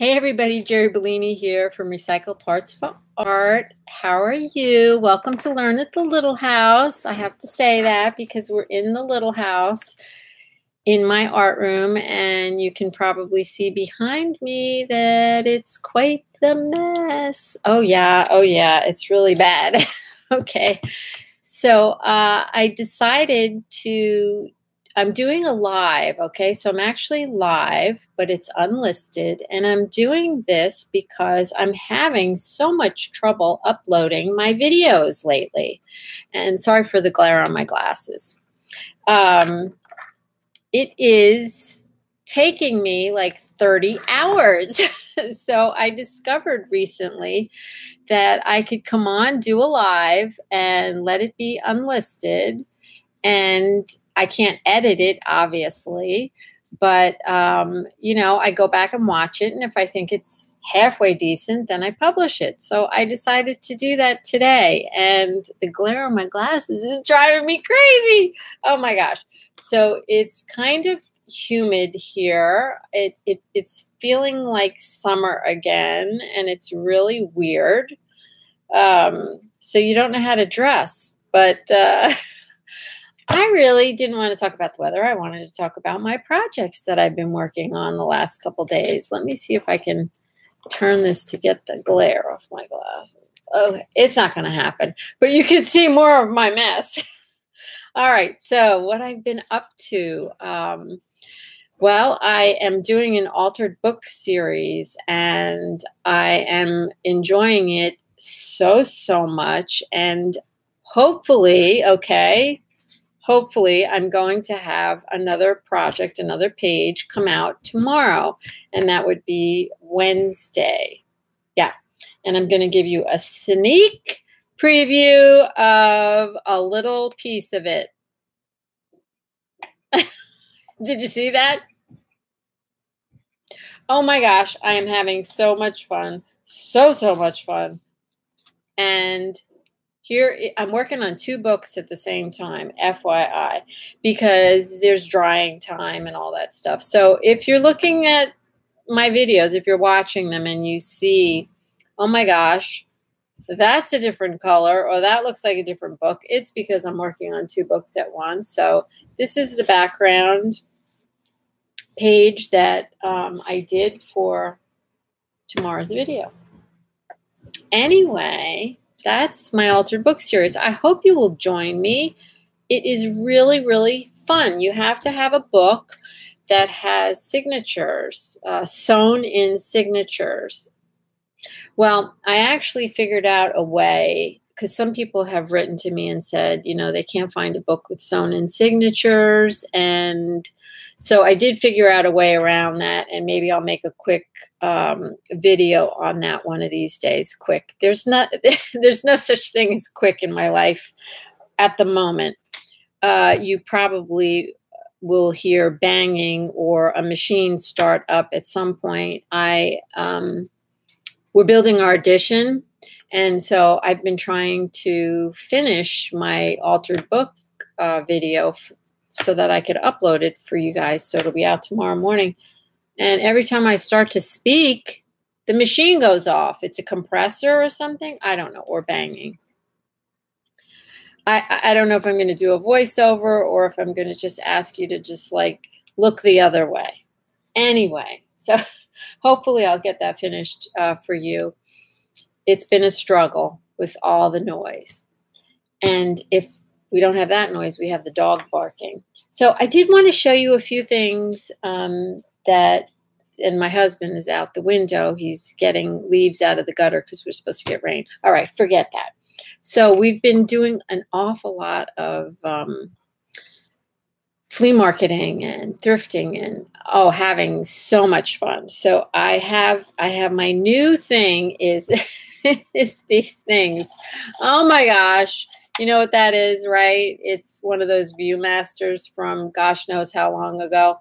Hey everybody, Jeri Bellini here from Recycle Parts for Art. How are you? Welcome to Learn at the Little House. I have to say that because we're in the little house in my art room, and you can probably see behind me that it's quite the mess. Oh yeah, it's really bad. Okay, so I decided I'm doing a live, okay? So I'm actually live, but it's unlisted. And I'm doing this because I'm having so much trouble uploading my videos lately. And sorry for the glare on my glasses. It is taking me like 30 hours. So I discovered recently that I could come on, do a live, and let it be unlisted. And I can't edit it, obviously, but, I go back and watch it, and if I think it's halfway decent, then I publish it. So I decided to do that today, and the glare on my glasses is driving me crazy. Oh my gosh. So it's kind of humid here. It's feeling like summer again, and it's really weird. So you don't know how to dress, but I really didn't want to talk about the weather. I wanted to talk about my projects that I've been working on the last couple days. Let me see if I can turn this to get the glare off my glasses. Okay, it's not going to happen, but you can see more of my mess. All right, so what I've been up to. Well, I am doing an altered book series, and I am enjoying it so much. And hopefully, I'm going to have another project, another page come out tomorrow, and that would be Wednesday. Yeah, and I'm going to give you a sneak preview of a little piece of it. Did you see that? Oh my gosh, I am having so much fun. So much fun. And here, I'm working on 2 books at the same time, FYI, because there's drying time and all that stuff. So if you're looking at my videos, if you're watching them and you see, oh my gosh, that's a different color, or that looks like a different book, it's because I'm working on 2 books at once. So this is the background page that I did for tomorrow's video. Anyway, that's my altered book series. I hope you will join me. It is really fun. You have to have a book that has signatures, sewn in signatures. Well, I actually figured out a way, because some people have written to me and said, they can't find a book with sewn in signatures. And so I did figure out a way around that, and maybe I'll make a quick video on that one of these days. Quick. There's no such thing as quick in my life at the moment. You probably will hear banging or a machine start up at some point. We're building our addition, and so I've been trying to finish my altered book video so that I could upload it for you guys, so it'll be out tomorrow morning. And every time I start to speak, the machine goes off. It's a compressor or something. I don't know, or banging. I don't know if I'm going to do a voiceover or if I'm going to just ask you to just like look the other way. Anyway, so hopefully I'll get that finished for you. It's been a struggle with all the noise. And if we don't have that noise, we have the dog barking. So I did want to show you a few things and my husband is out the window. He's getting leaves out of the gutter because we're supposed to get rain. All right, forget that. So we've been doing an awful lot of flea marketing and thrifting and having so much fun. So I have my new thing is is these things. Oh my gosh. You know what that is, right? It's one of those Viewmasters from gosh knows how long ago.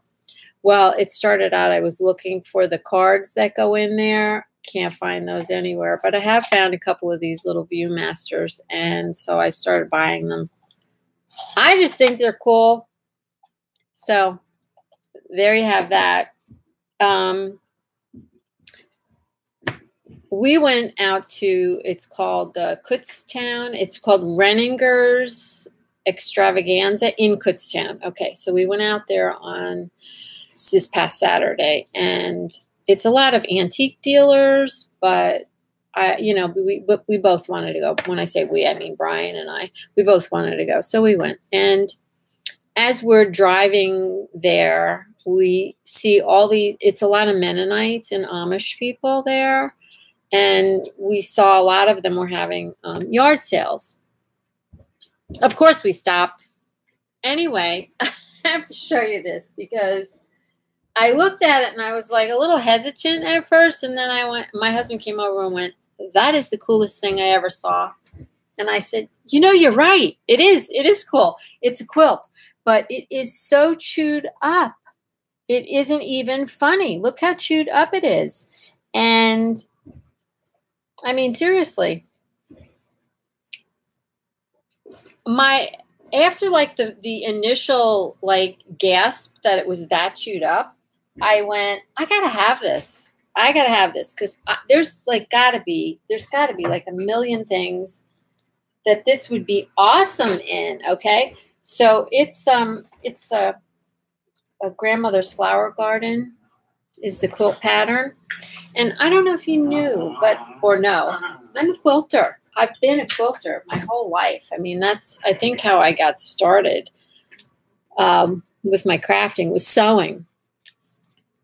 Well, it started out, I was looking for the cards that go in there. Can't find those anywhere, but I have found a couple of these little Viewmasters, and so I started buying them. I just think they're cool. So there you have that. we went out to, it's called Kutztown. It's called Renninger's Extravaganza in Kutztown. Okay, so we went out there on this past Saturday, and it's a lot of antique dealers, but we both wanted to go. When I say we, I mean Brian and I. We both wanted to go, so we went. And as we're driving there, we see all these. It's a lot of Mennonites and Amish people there, and we saw a lot of them were having yard sales. Of course, we stopped. Anyway, I have to show you this because I looked at it and I was like a little hesitant at first, and then my husband came over and went, "That is the coolest thing I ever saw." And I said, "You're right. It is cool. It's a quilt, but it is so chewed up. It isn't even funny. Look how chewed up it is." And I mean, seriously, after like the initial like gasp that it was that chewed up, I went, I gotta have this. I gotta have this because there's gotta be like a million things that this would be awesome in. Okay, so it's a grandmother's flower garden is the quilt pattern, and I don't know if you knew, or no, I'm a quilter. I've been a quilter my whole life. I mean, that's, I think, how I got started with my crafting, was sewing.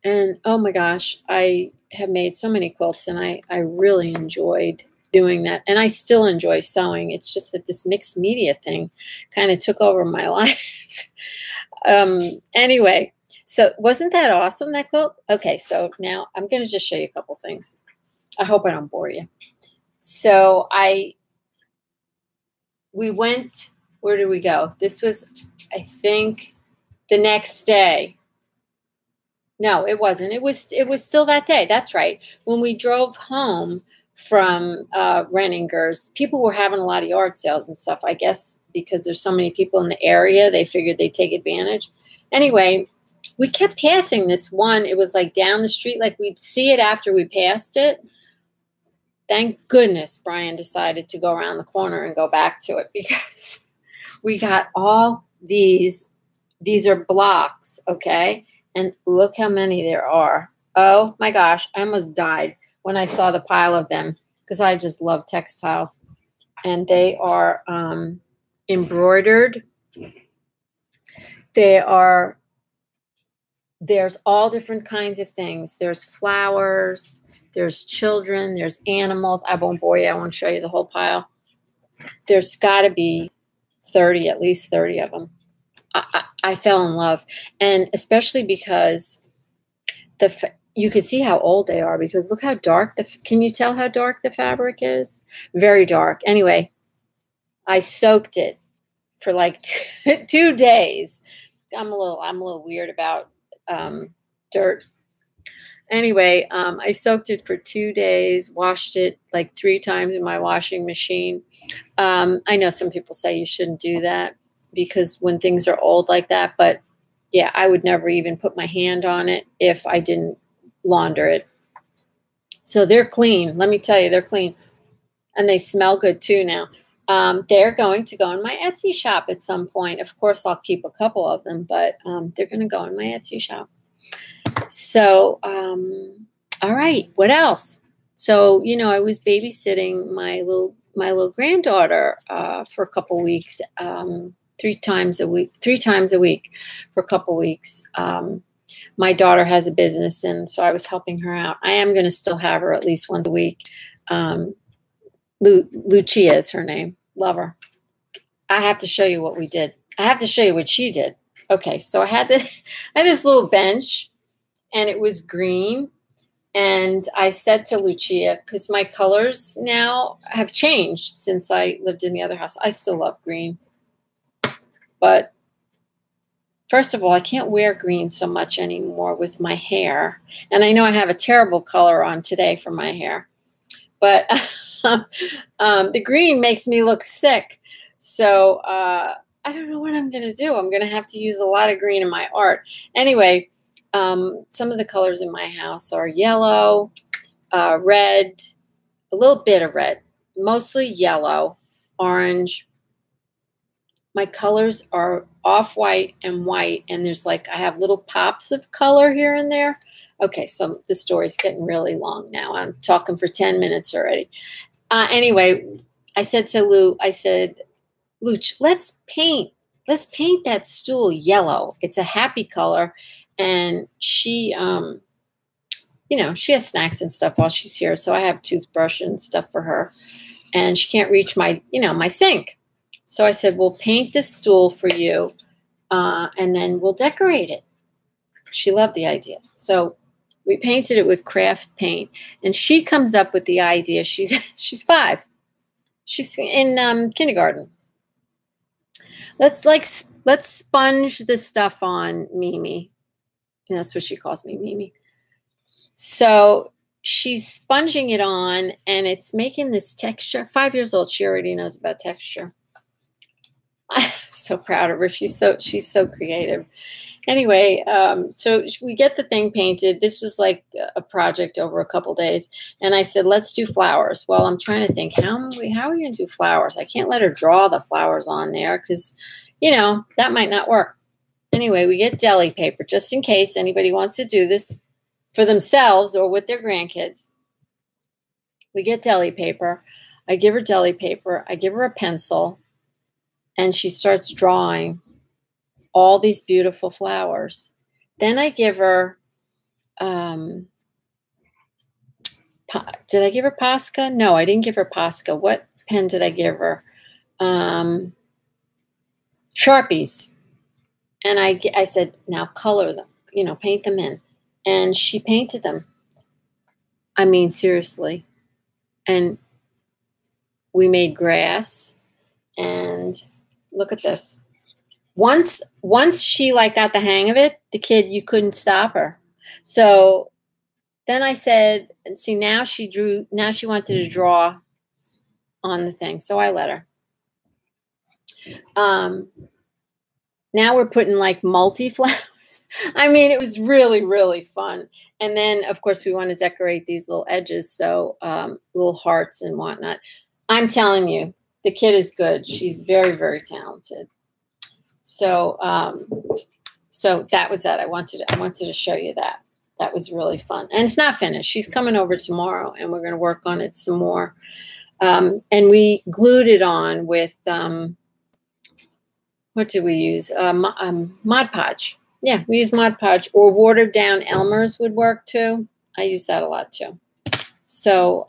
And oh my gosh, I have made so many quilts, and I really enjoyed doing that. And I still enjoy sewing. It's just that this mixed media thing kind of took over my life. Anyway, so wasn't that awesome, that quilt? Okay, so now I'm going to just show you a couple things. I hope I don't bore you. So we went, where did we go? This was, I think, the next day. No, it wasn't. It was still that day. That's right. When we drove home from Renninger's, people were having a lot of yard sales and stuff, I guess, because there's so many people in the area, they figured they'd take advantage. Anyway, we kept passing this one. It was like down the street, like we'd see it after we passed it. Thank goodness Brian decided to go around the corner and go back to it, because we got all these. These are blocks, okay? And look how many there are. Oh my gosh, I almost died when I saw the pile of them, because I just love textiles. And they are embroidered. There's all different kinds of things. There's flowers, there's children, there's animals. I won't bore you. I won't show you the whole pile. There's got to be 30, at least 30 of them. I fell in love, and especially because you can see how old they are, because look how dark can you tell how dark the fabric is? Very dark. Anyway, I soaked it for like 2 days. I'm a little weird about dirt. Anyway, I soaked it for 2 days, washed it like 3 times in my washing machine. I know some people say you shouldn't do that, because when things are old like that, but yeah, I would never even put my hand on it if I didn't launder it. So they're clean. Let me tell you, they're clean. And they smell good too now. They're going to go in my Etsy shop at some point. Of course, I'll keep a couple of them, but they're going to go in my Etsy shop. So, all right, what else? So, I was babysitting my little granddaughter for a couple weeks, 3 times a week for a couple weeks. My daughter has a business, and so I was helping her out. I am going to still have her at least once a week. Lucia is her name. Love her. I have to show you what we did. I have to show you what she did. Okay, so I had this little bench, and it was green. And I said to Lucia, because my colors now have changed since I lived in the other house. I still love green. But first of all, I can't wear green so much anymore with my hair. And I know I have a terrible color on today for my hair. But the green makes me look sick. So I don't know what I'm going to do. I'm going to have to use a lot of green in my art. Anyway, some of the colors in my house are yellow, red, a little bit of red, mostly yellow, orange. My colors are off-white and white, and there's like, I have little pops of color here and there. Okay, so the story's getting really long now. I'm talking for 10 minutes already. Anyway, I said to Lou, I said, Luch, let's paint that stool yellow. It's a happy color. And she, you know, she has snacks and stuff while she's here. So I have toothbrush and stuff for her. And she can't reach my, you know, my sink. So I said, we'll paint this stool for you, and then we'll decorate it. She loved the idea. So we painted it with craft paint, and she comes up with the idea. She's 5. She's in kindergarten. Let's sponge the stuff on Mimi. And that's what she calls me, Mimi. So she's sponging it on, and it's making this texture. 5 years old, she already knows about texture. I'm so proud of her. She's so creative. Anyway, so we get the thing painted. This was like a project over a couple days. And I said, let's do flowers. Well, I'm trying to think, how are we going to do flowers? I can't let her draw the flowers on there because, you know, that might not work. Anyway, we get deli paper just in case anybody wants to do this for themselves or with their grandkids. We get deli paper. I give her deli paper. I give her a pencil. And she starts drawing all these beautiful flowers. Then I give her, did I give her Posca? No, I didn't give her Posca. What pen did I give her? Sharpies. And I said, now color them, you know, paint them in. And she painted them. I mean, seriously. And we made grass, and look at this. Once she like got the hang of it, the kid, you couldn't stop her. So then I said, and see, now she wanted to draw on the thing. So I let her. Now we're putting like multi-flowers. I mean, it was really, really fun. And then of course we want to decorate these little edges. So little hearts and whatnot. I'm telling you, the kid is good. She's very, very talented. So, so that was that. I wanted to show you that. That was really fun. And it's not finished. She's coming over tomorrow, and we're going to work on it some more. And we glued it on with, what did we use? Mod Podge. Yeah, we use Mod Podge, or watered down Elmer's would work too. I use that a lot too. So,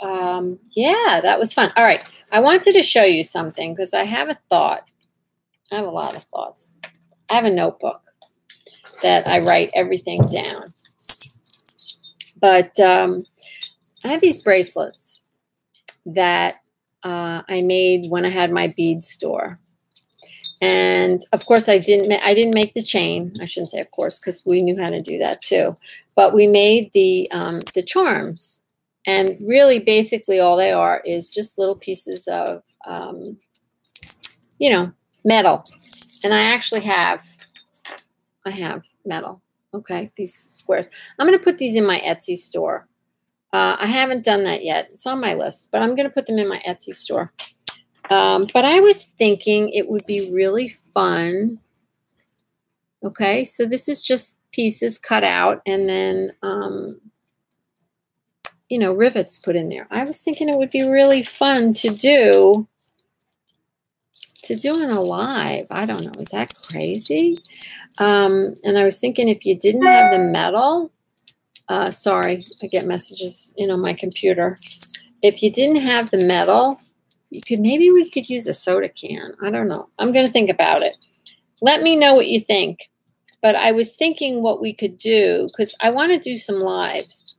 yeah, that was fun. All right. I wanted to show you something because I have a thought. I have a lot of thoughts. I have a notebook that I write everything down. But I have these bracelets that I made when I had my bead store. And of course, I didn't make the chain. I shouldn't say of course, because we knew how to do that too. But we made the charms. And really, basically, all they are is just little pieces of, you know, metal. And I actually have metal. Okay, these squares. I'm going to put these in my Etsy store. I haven't done that yet. It's on my list, but I'm going to put them in my Etsy store. But I was thinking it would be really fun. Okay, so this is just pieces cut out and then, you know, rivets put in there. I was thinking it would be really fun to do in a live. I don't know. Is that crazy? And I was thinking if you didn't have the metal, sorry, I get messages, you know, on my computer. If you didn't have the metal, maybe we could use a soda can. I don't know. I'm going to think about it. Let me know what you think. But I was thinking what we could do, because I want to do some lives.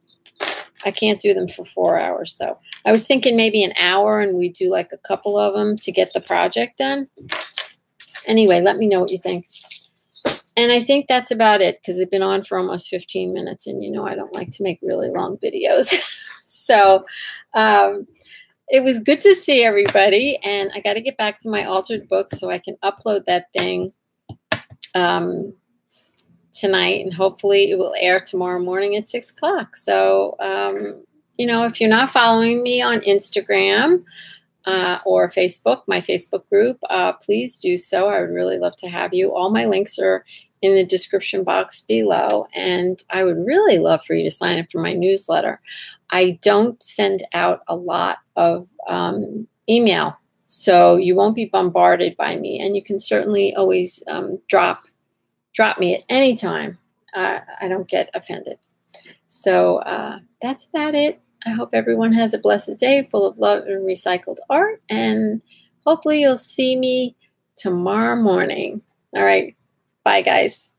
I can't do them for 4 hours, though. I was thinking maybe an hour, and we do like a couple of them to get the project done. Anyway, let me know what you think. And I think that's about it, because it's been on for almost 15 minutes, and you know I don't like to make really long videos. So it was good to see everybody, and I got to get back to my altered book so I can upload that thing tonight, and hopefully it will air tomorrow morning at 6 o'clock. So if you're not following me on Instagram or Facebook, my Facebook group, please do so. I would really love to have you. All my links are in the description box below, and I would really love for you to sign up for my newsletter. I don't send out a lot of email, so you won't be bombarded by me, and you can certainly always drop me at any time. I don't get offended. So that's about it. I hope everyone has a blessed day full of love and recycled art, and hopefully you'll see me tomorrow morning. All right. Bye, guys.